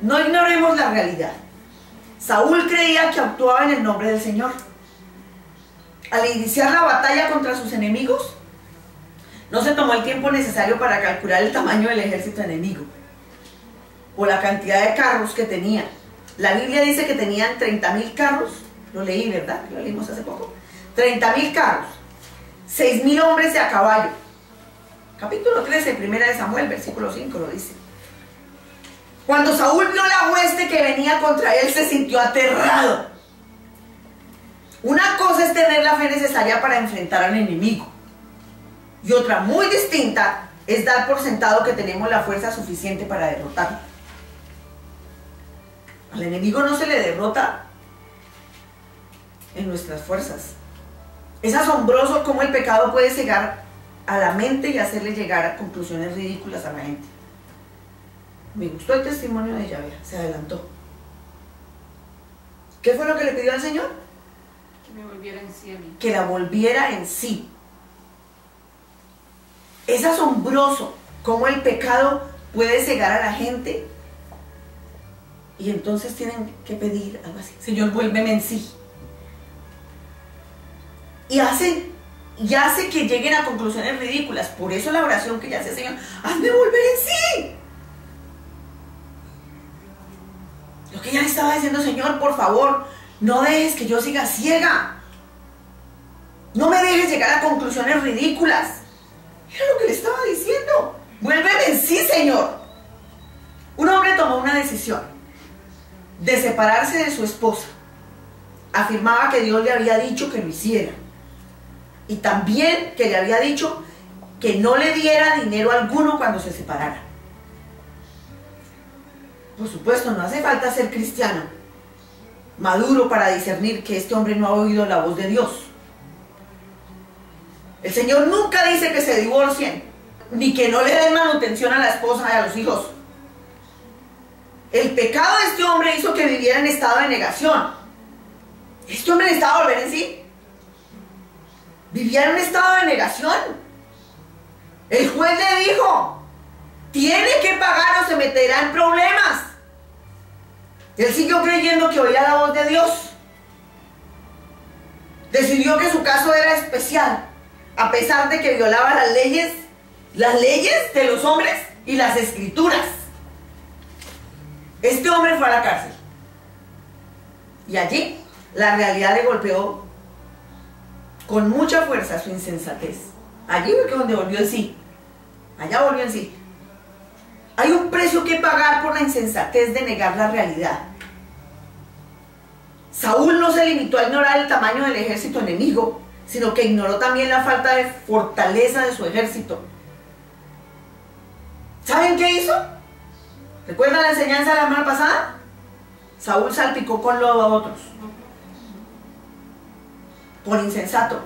No ignoremos la realidad. Saúl creía que actuaba en el nombre del Señor. Al iniciar la batalla contra sus enemigos, no se tomó el tiempo necesario para calcular el tamaño del ejército enemigo o la cantidad de carros que tenía. La Biblia dice que tenían 30.000 carros. Lo leí, ¿verdad? Lo leímos hace poco. 30.000 carros, 6.000 hombres de a caballo. Capítulo 13, primera de Samuel, versículo 5 lo dice. Cuando Saúl vio la hueste que venía contra él, se sintió aterrado. Una cosa es tener la fe necesaria para enfrentar al enemigo, y otra muy distinta es dar por sentado que tenemos la fuerza suficiente para derrotarlo. Al enemigo no se le derrota en nuestras fuerzas. Es asombroso cómo el pecado puede cegar a la mente y hacerle llegar a conclusiones ridículas a la gente. Me gustó el testimonio de Yahvé, se adelantó. ¿Qué fue lo que le pidió al Señor? Que me volviera en sí a mí. Que la volviera en sí. Es asombroso cómo el pecado puede cegar a la gente y entonces tienen que pedir algo así: Señor, vuélveme en sí. Y hace que lleguen a conclusiones ridículas. Por eso la oración que ya hace: Señor, hazme volver en sí. Lo que ella le estaba diciendo: Señor, por favor, no dejes que yo siga ciega. No me dejes llegar a conclusiones ridículas. Era lo que le estaba diciendo. Vuélveme en sí, Señor. Un hombre tomó una decisión de separarse de su esposa. Afirmaba que Dios le había dicho que lo hiciera. Y también que le había dicho que no le diera dinero alguno cuando se separara. Por supuesto, no hace falta ser cristiano maduro para discernir que este hombre no ha oído la voz de Dios. El Señor nunca dice que se divorcien, ni que no le den manutención a la esposa y a los hijos. El pecado de este hombre hizo que viviera en estado de negación. Este hombre necesitaba volver en sí. Vivía en un estado de negación. El juez le dijo: tiene que pagar o se meterá en problemas. Él siguió creyendo que oía la voz de Dios. Decidió que su caso era especial, a pesar de que violaba las leyes de los hombres y las escrituras. Este hombre fue a la cárcel. Y allí la realidad le golpeó con mucha fuerza su insensatez. Allí fue donde volvió en sí. Allá volvió en sí. Hay un precio que pagar por la insensatez de negar la realidad. Saúl no se limitó a ignorar el tamaño del ejército enemigo, sino que ignoró también la falta de fortaleza de su ejército. ¿Saben qué hizo? ¿Recuerdan la enseñanza de la semana pasada? Saúl salpicó con lodo a otros. Por insensato.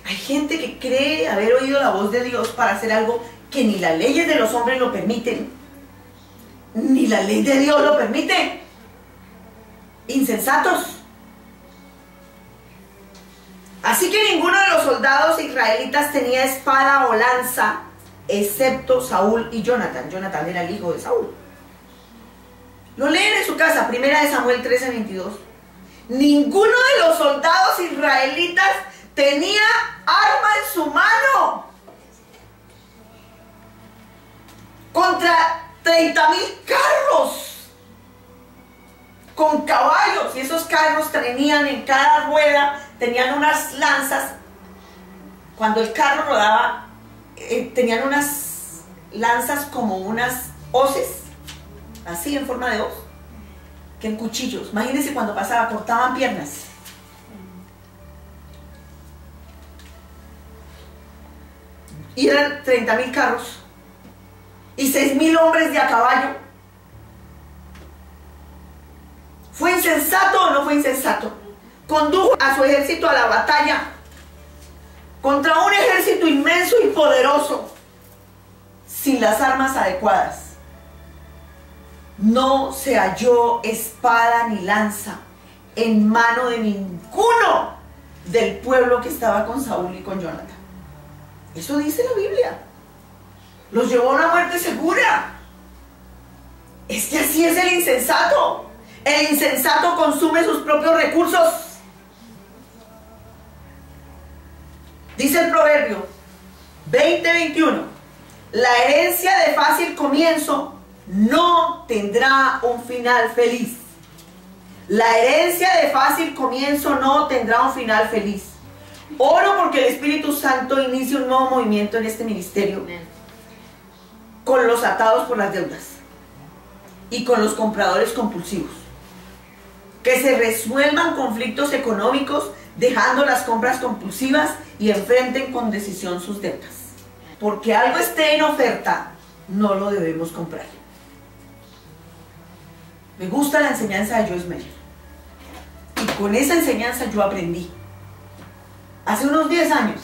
Hay gente que cree haber oído la voz de Dios para hacer algo que ni las leyes de los hombres lo permiten, ni la ley de Dios lo permite. Insensatos. Así que ninguno de los soldados israelitas tenía espada o lanza, excepto Saúl y Jonatán. Jonatán era el hijo de Saúl. Lo leen en su casa, primera de Samuel 13:22. Ninguno de los soldados israelitas tenía arma en su mano contra 30.000 carros con caballos, y esos carros tenían en cada rueda, tenían unas lanzas. Cuando el carro rodaba, tenían unas lanzas como unas hoces, así en forma de hoz, que en cuchillos. Imagínense cuando pasaba, cortaban piernas. Y eran 30.000 carros y 6.000 hombres de a caballo. ¿Fue insensato o no fue insensato? Condujo a su ejército a la batalla contra un ejército inmenso y poderoso, sin las armas adecuadas. No se halló espada ni lanza en mano de ninguno del pueblo que estaba con Saúl y con Jonatán. Eso dice la Biblia. Los llevó a una muerte segura. Es que así es el insensato. El insensato consume sus propios recursos. Dice el proverbio 20:21: la herencia de fácil comienzo no tendrá un final feliz. La herencia de fácil comienzo no tendrá un final feliz. Oro porque el Espíritu Santo inicie un nuevo movimiento en este ministerio, con los atados por las deudas y con los compradores compulsivos. Que se resuelvan conflictos económicos dejando las compras compulsivas y enfrenten con decisión sus deudas. Porque algo esté en oferta, no lo debemos comprar. Me gusta la enseñanza de Joyce Meyer. Y con esa enseñanza yo aprendí. Hace unos 10 años,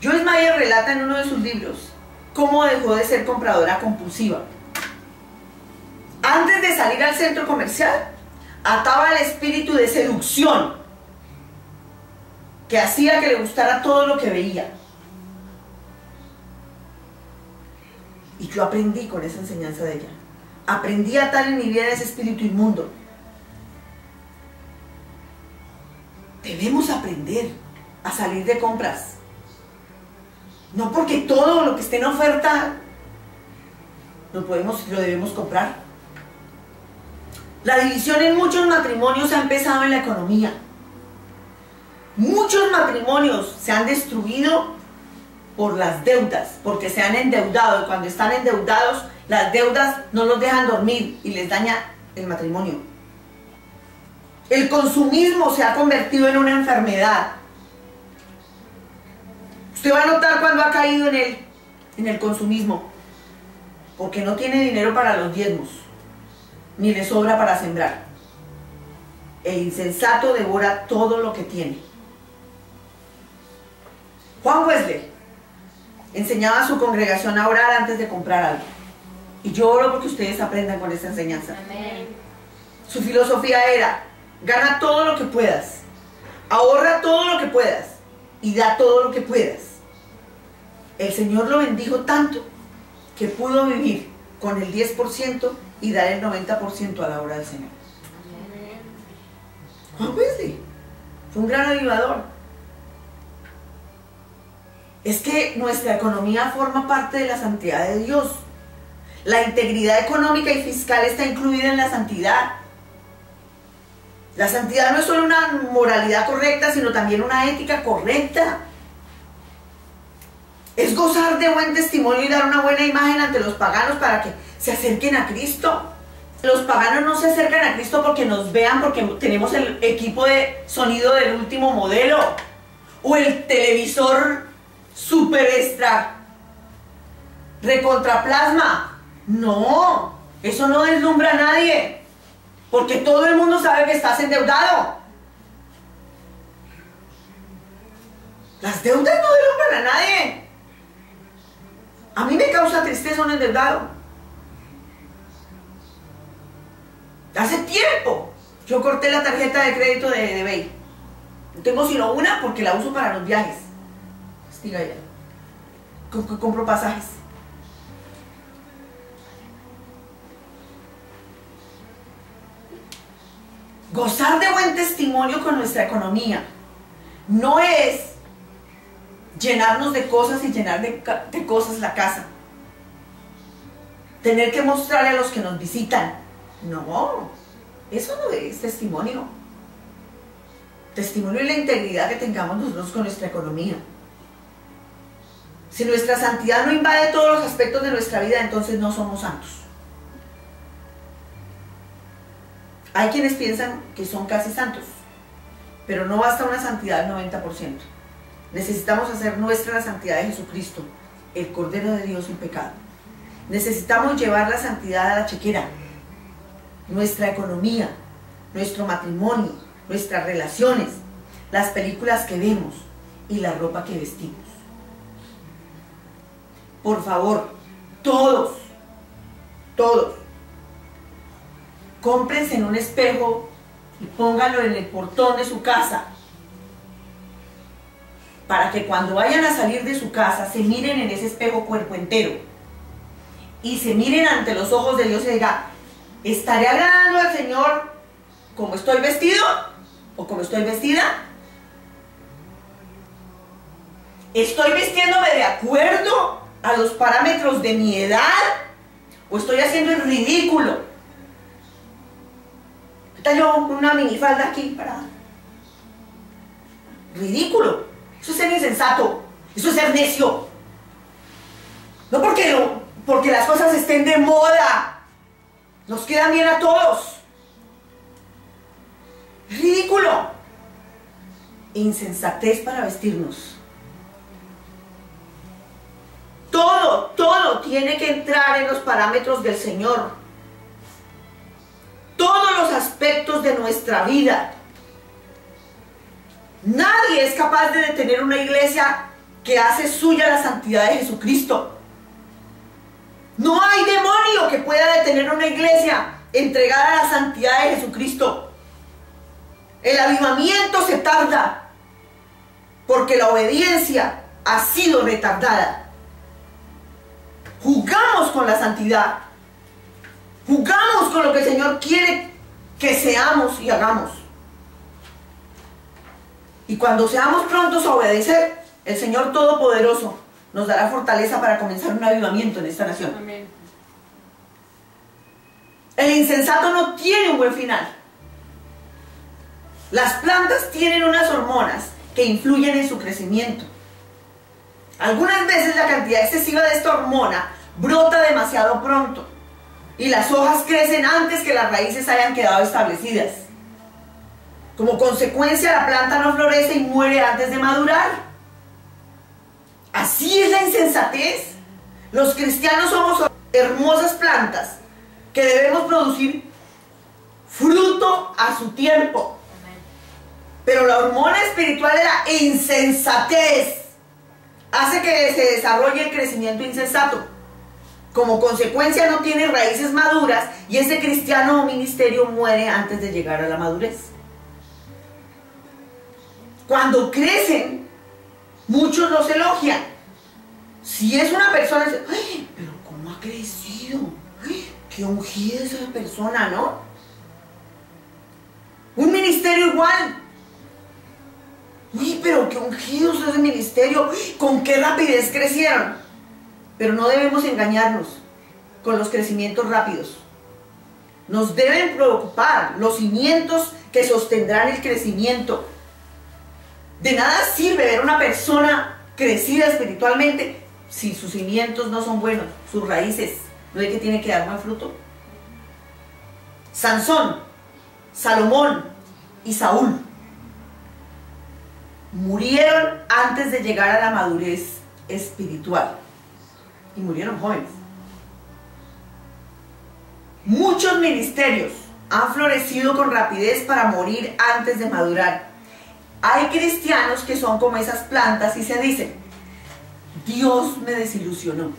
Joyce Meyer relata en uno de sus libros cómo dejó de ser compradora compulsiva. Antes de salir al centro comercial, ataba el espíritu de seducción que hacía que le gustara todo lo que veía. Y yo aprendí con esa enseñanza de ella. Aprendí a atar en mi vida ese espíritu inmundo. Debemos aprender a salir de compras. No porque todo lo que esté en oferta lo debemos comprar. La división en muchos matrimonios ha empezado en la economía. Muchos matrimonios se han destruido por las deudas, porque se han endeudado, y cuando están endeudados, las deudas no los dejan dormir y les daña el matrimonio. El consumismo se ha convertido en una enfermedad. Usted va a notar cuando ha caído en el consumismo, porque no tiene dinero para los diezmos, ni le sobra para sembrar. El insensato devora todo lo que tiene. Juan Wesley enseñaba a su congregación a orar antes de comprar algo. Y yo oro porque ustedes aprendan con esta enseñanza. Amén. Su filosofía era: gana todo lo que puedas, ahorra todo lo que puedas y da todo lo que puedas. El Señor lo bendijo tanto que pudo vivir con el 10% y dar el 90% a la obra del Señor. Amén. Juan Wesley fue un gran avivador. Es que nuestra economía forma parte de la santidad de Dios. La integridad económica y fiscal está incluida en la santidad. La santidad no es solo una moralidad correcta, sino también una ética correcta. Es gozar de buen testimonio y dar una buena imagen ante los paganos para que se acerquen a Cristo. Los paganos no se acercan a Cristo porque nos vean, porque tenemos el equipo de sonido del último modelo o el televisor super extra recontraplasma. No, eso no deslumbra a nadie, porque todo el mundo sabe que estás endeudado. Las deudas no deslumbran a nadie. A mí me causa tristeza un endeudado. Hace tiempo yo corté la tarjeta de crédito de Bey. No tengo sino una porque la uso para los viajes. Diga ya. Compro pasajes. Gozar de buen testimonio con nuestra economía no es llenarnos de cosas y llenar de cosas la casa. Tener que mostrarle a los que nos visitan. No, eso no es testimonio. Testimonio es la integridad que tengamos nosotros con nuestra economía. Si nuestra santidad no invade todos los aspectos de nuestra vida, entonces no somos santos. Hay quienes piensan que son casi santos, pero no basta una santidad del 90%. Necesitamos hacer nuestra la santidad de Jesucristo, el Cordero de Dios sin pecado. Necesitamos llevar la santidad a la chequera. Nuestra economía, nuestro matrimonio, nuestras relaciones, las películas que vemos y la ropa que vestimos. Por favor, todos, cómprense en un espejo y pónganlo en el portón de su casa, para que cuando vayan a salir de su casa se miren en ese espejo cuerpo entero y se miren ante los ojos de Dios y digan, ¿estaré agradando al Señor como estoy vestido o como estoy vestida? ¿Estoy vistiéndome de acuerdo a los parámetros de mi edad o estoy haciendo el ridículo? ¿Está yo con una minifalda aquí para...? Ridículo. Eso es ser insensato. Eso es ser necio. No porque las cosas estén de moda. Nos quedan bien a todos. Es ridículo. Insensatez para vestirnos. Todo tiene que entrar en los parámetros del Señor. Todos los aspectos de nuestra vida. Nadie es capaz de detener una iglesia que hace suya la santidad de Jesucristo. No hay demonio que pueda detener una iglesia entregada a la santidad de Jesucristo. El avivamiento se tarda porque la obediencia ha sido retardada. Jugamos con la santidad. Jugamos con lo que el Señor quiere que seamos y hagamos. Y cuando seamos prontos a obedecer, el Señor Todopoderoso nos dará fortaleza para comenzar un avivamiento en esta nación. Amén. El insensato no tiene un buen final. Las plantas tienen unas hormonas que influyen en su crecimiento. Algunas veces la cantidad excesiva de esta hormona brota demasiado pronto y las hojas crecen antes que las raíces hayan quedado establecidas. Como consecuencia, la planta no florece y muere antes de madurar. Así es la insensatez. Los cristianos somos hermosas plantas que debemos producir fruto a su tiempo. Pero la hormona espiritual de la insensatez hace que se desarrolle el crecimiento insensato. Como consecuencia, no tiene raíces maduras y ese cristiano o ministerio muere antes de llegar a la madurez. Cuando crecen, muchos los elogian. Si es una persona, ¡ay, pero cómo ha crecido! ¡Ay, qué ungida esa persona!, ¿no? Un ministerio igual. ¡Uy, pero qué ungidos es ese ministerio! ¡Con qué rapidez crecieron! Pero no debemos engañarnos con los crecimientos rápidos. Nos deben preocupar los cimientos que sostendrán el crecimiento. De nada sirve ver a una persona crecida espiritualmente si sus cimientos no son buenos, sus raíces. ¿No es que tiene que dar buen fruto? Sansón, Salomón y Saúl murieron antes de llegar a la madurez espiritual. Y murieron jóvenes. Muchos ministerios han florecido con rapidez para morir antes de madurar. Hay cristianos que son como esas plantas y se dicen, Dios me desilusionó.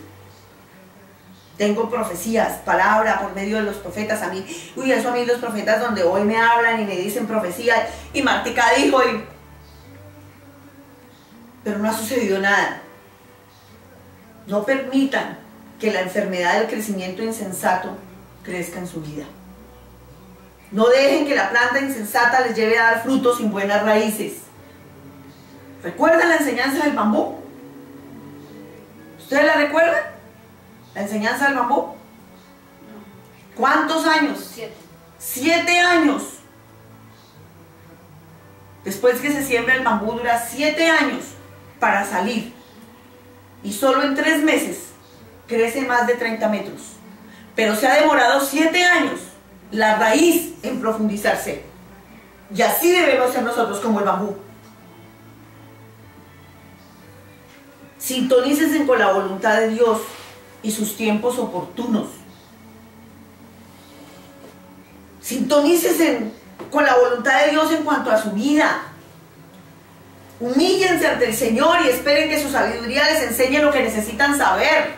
Tengo profecías, palabra por medio de los profetas a mí. Uy, eso a mí los profetas donde hoy me hablan y me dicen profecía y Martica dijo y... Pero no ha sucedido nada. No permitan que la enfermedad del crecimiento insensato crezca en su vida. No dejen que la planta insensata les lleve a dar frutos sin buenas raíces. ¿Recuerdan la enseñanza del bambú? ¿Ustedes la recuerdan? ¿La enseñanza del bambú? ¿Cuántos años? 7. 7 años. Después que se siembra el bambú dura 7 años para salir. Y solo en 3 meses crece más de 30 metros. Pero se ha demorado 7 años la raíz en profundizarse. Y así debemos ser nosotros como el bambú. Sintonícense con la voluntad de Dios y sus tiempos oportunos. Sintonícense con la voluntad de Dios en cuanto a su vida. Humíllense ante el Señor y esperen que su sabiduría les enseñe lo que necesitan saber.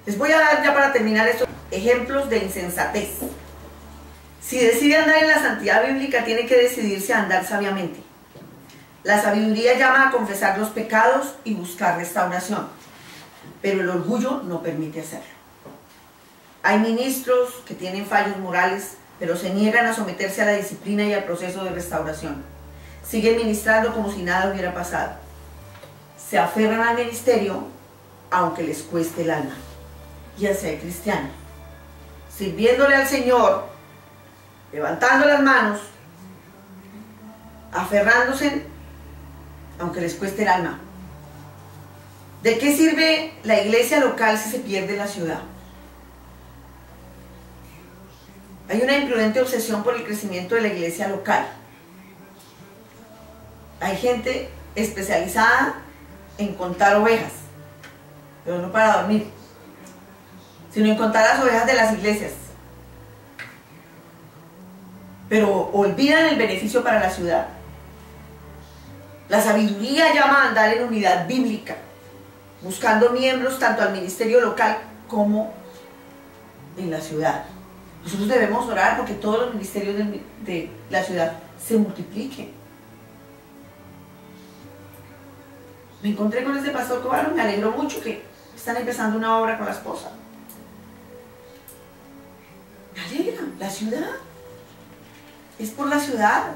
Les voy a dar ya para terminar estos ejemplos de insensatez. Si decide andar en la santidad bíblica, tiene que decidirse a andar sabiamente. La sabiduría llama a confesar los pecados y buscar restauración. pero el orgullo no permite hacerlo. Hay ministros que tienen fallos morales, pero se niegan a someterse a la disciplina y al proceso de restauración. Siguen ministrando como si nada hubiera pasado. Se aferran al ministerio aunque les cueste el alma. Y así hay cristianos, sirviéndole al Señor, levantando las manos, aferrándose aunque les cueste el alma. ¿De qué sirve la iglesia local si se pierde la ciudad? Hay una imprudente obsesión por el crecimiento de la iglesia local. Hay gente especializada en contar ovejas, pero no para dormir, sino en contar las ovejas de las iglesias. Pero olvidan el beneficio para la ciudad. La sabiduría llama a andar en unidad bíblica, buscando miembros tanto al ministerio local como en la ciudad. Nosotros debemos orar porque todos los ministerios de la ciudad se multipliquen. Me encontré con este pastor Cobalo, me alegró mucho que están empezando una obra con la esposa. Me alegra, la ciudad. Es por la ciudad.